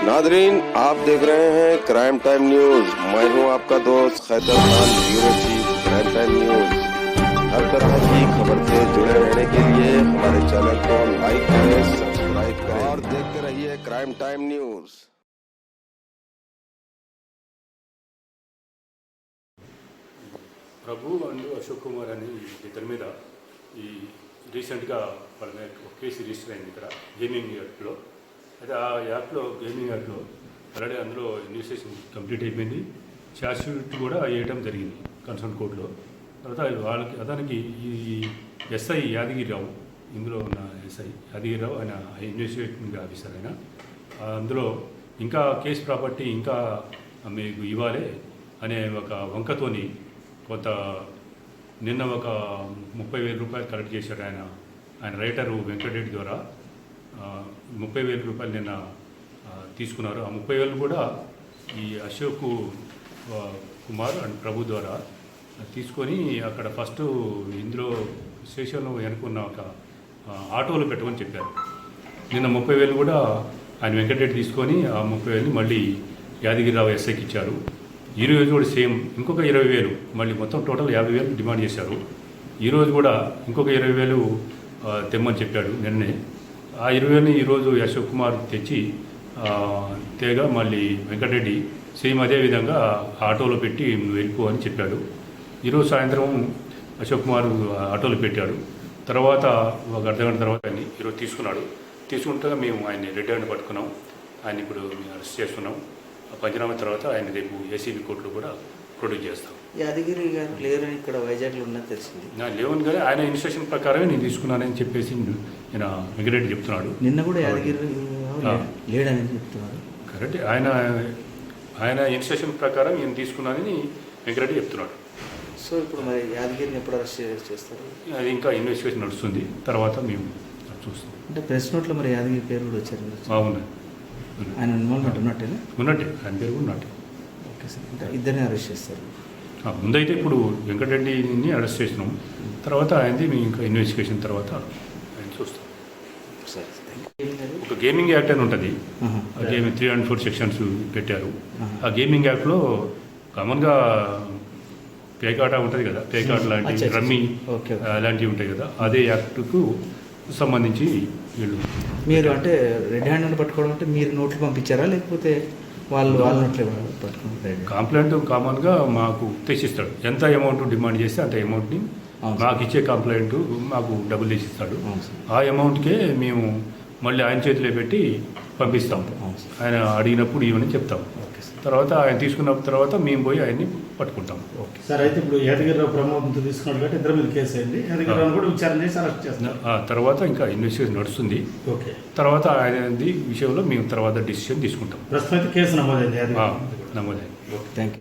Nadreen, आप देख रहे हैं क्राइम टाइम न्यूज। मैं हूं आपका दोस्त Khaitar Khan, bureau chief Crime Time News. हर तरह की खबर से जुड़े रहने के लिए हमारे चैनल को लाइक करें, सब्सक्राइब करें और देखते रहिए crime Time news. Prabhu and Ashok Kumar అని ఇద్దరి మీద ఈ రీసెంట్గా వాళ్ళ మీద ఒక కేసు రిజిస్టర్ అయింది ఇక్కడ గేమింగ్ యాప్లో. అయితే ఆ యాప్లో గేమింగ్ యాప్లో ఆల్రెడీ అందులో ఇన్వెస్టిగేషన్ కంప్లీట్ అయిపోయింది. ఛార్జ్ షీట్ కూడా వేయడం జరిగింది కన్సర్న్ కోర్టులో. తర్వాత వాళ్ళకి అతనికి ఈ ఎస్ఐ యాదగిరిరావు, ఇందులో ఉన్న ఎస్ఐ యాదగిరిరావు ఆయన ఇన్వెస్టిగేటింగ్ ఆఫీసర్ ఆయన. అందులో ఇంకా కేసు ప్రాపర్టీ ఇంకా మీకు ఇవ్వాలి అనే ఒక వంకతోని కొంత నిన్న ఒక 30,000 రూపాయలు కలెక్ట్ చేశాడు ఆయన రైటరు వెంకటరెడ్డి ద్వారా. 30,000 రూపాయలు నిన్న తీసుకున్నారు. ఆ 30,000 కూడా ఈ అశోక్ కుమార్ అండ్ ప్రభు ద్వారా తీసుకొని అక్కడ ఫస్ట్ ఇందులో స్టేషన్లో వెనుకున్న ఒక ఆటోలో పెట్టమని చెప్పారు. నిన్న 30,000 కూడా ఆయన వెంకటరెడ్డి తీసుకొని ఆ 30,000 మళ్ళీ యాదగిరిరావు ఎస్ఐకి ఇచ్చారు. ఈరోజు కూడా సేమ్ ఇంకొక 20,000 మళ్ళీ మొత్తం టోటల్ 50,000 డిమాండ్ చేశారు. ఈరోజు కూడా ఇంకొక 20,000 తెమ్మని చెప్పాడు నిన్నే. ఆ 20,000 ఈరోజు అశోక్ కుమార్ తెచ్చి తేగా మళ్ళీ వెంకటరెడ్డి సేమ్ అదే విధంగా ఆటోలో పెట్టి నువ్వు వెళ్ళిపో అని చెప్పాడు. ఈరోజు సాయంత్రం అశోక్ కుమార్ ఆటోలో పెట్టాడు. తర్వాత ఒక అర్ధగంట తర్వాత ఆయన ఈరోజు తీసుకుంటే మేము ఆయన్ని రెడ్ హ్యాండ్ పట్టుకున్నాం. ఆయన ఇప్పుడు అరెస్ట్ చేస్తున్నాం. పంచనామా తర్వాత ఆయన రేపు ఏసీబీ కోర్టులో కూడా ప్రొడ్యూస్ చేస్తాం. యాదగిరి గారు లేరని ఇక్కడ వైజాగ్లో ఉన్నది తెలిసింది. లేవని కానీ ఆయన ఇన్స్ట్రక్షన్ ప్రకారమే నేను తీసుకున్నానని చెప్పేసి నేను వెంకటరెడ్డి చెప్తున్నాడు. నిన్న కూడా యాదగిరి లేడని చెప్తున్నారు. కరెక్ట్. ఆయన ఇన్స్ట్రక్షన్ ప్రకారం నేను తీసుకున్నానని వెంకటరెడ్డి చెప్తున్నాడు. సో ఇప్పుడు మరి యాదగిరిని ఎప్పుడు అరెస్ట్ చేస్తారు? అది ఇంకా ఇన్వెస్టిగేషన్ నడుస్తుంది. తర్వాత మేము చూస్తాం. అంటే ప్రెస్ నోట్లో మరి యాదగిరి పేరు కూడా వచ్చారు. అవును, ఆయన ఇన్వాల్వ్మెంట్ ఉన్నట్టే ఆయన పేరు కూడా ఉన్నట్టే. Okay sir. అంటే ఇద్దరిని అరెస్ట్ చేస్తారు. ముందైతే ఇప్పుడు వెంకటరెడ్డిని అరెస్ట్ చేసినాం. తర్వాత ఆయనది మేము ఇంకా ఇన్వెస్టిగేషన్ తర్వాత ఆయన చూస్తాం. ఒక గేమింగ్ యాక్ట్ అని ఉంటుంది. ఆ గేమ్ 304 సెక్షన్స్ పెట్టారు. ఆ గేమింగ్ యాక్ట్లో కామన్గా పేకాట ఉంటుంది కదా, పేకాట లాంటి రమ్మీ అలాంటివి ఉంటాయి కదా, అదే యాక్ట్కు సంబంధించి వీళ్ళు. మీరు అంటే రెడ్ హ్యాండ్ పట్టుకోవడం అంటే మీరు నోట్లు పంపించారా లేకపోతే వాళ్ళ నోట్లు పట్టుకుంటారు? కంప్లైంట్ కామన్గా మాకు తెచ్చిస్తాడు. ఎంత అమౌంట్ డిమాండ్ చేస్తే అంత అమౌంట్ని మాకు ఇచ్చే కంప్లైంట్ మాకు డబ్బులు తెచ్చిస్తాడు. ఆ అమౌంట్కే మేము మళ్ళీ ఆయన చేతిలో పెట్టి పంపిస్తాం. ఆయన అడిగినప్పుడు ఇవన్నీ చెప్తాం. తర్వాత ఆయన తీసుకున్న తర్వాత మేము పోయి ఆయన్ని పట్టుకుంటాం. Okay sir. అయితే ఇప్పుడు యాదగిరిరావు ప్రమోదంతో తీసుకున్నాడు కాబట్టి ఇద్దరు మీరు కేసు అయింది. యాదగిరిరావు కూడా విచారణ చేసి అరెస్ట్ చేస్తాం. తర్వాత ఇంకా ఇన్వెస్టిగేషన్ నడుస్తుంది. ఓకే. తర్వాత ఆయన విషయంలో మేము తర్వాత డిసిషన్ తీసుకుంటాం. ప్రస్తుతం అయితే కేసు నమోదైంది. నమోదైంది. Thank you.